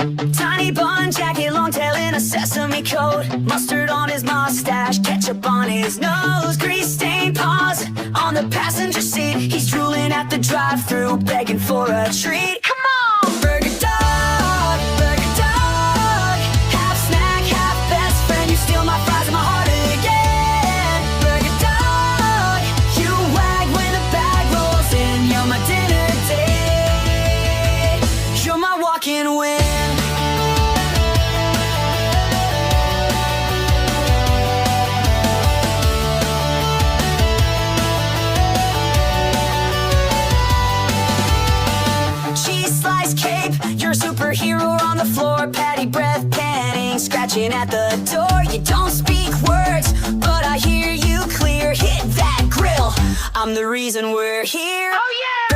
Tiny bun jacket, long tail in a sesame coat, mustard on his mustache, ketchup on his nose, grease stained paws on the passenger seat. He's drooling at the drive-thru, begging for a treat. Come on, burger dog, half snack, half best friend. You steal my fries and my heart again. Burger dog, you wag when the bag rolls in. You're my dinner date, you're my walk-in win. You're a superhero on the floor, patty breath panting, scratching at the door. You don't speak words, but I hear you clear. Hit that grill, I'm the reason we're here. Oh yeah!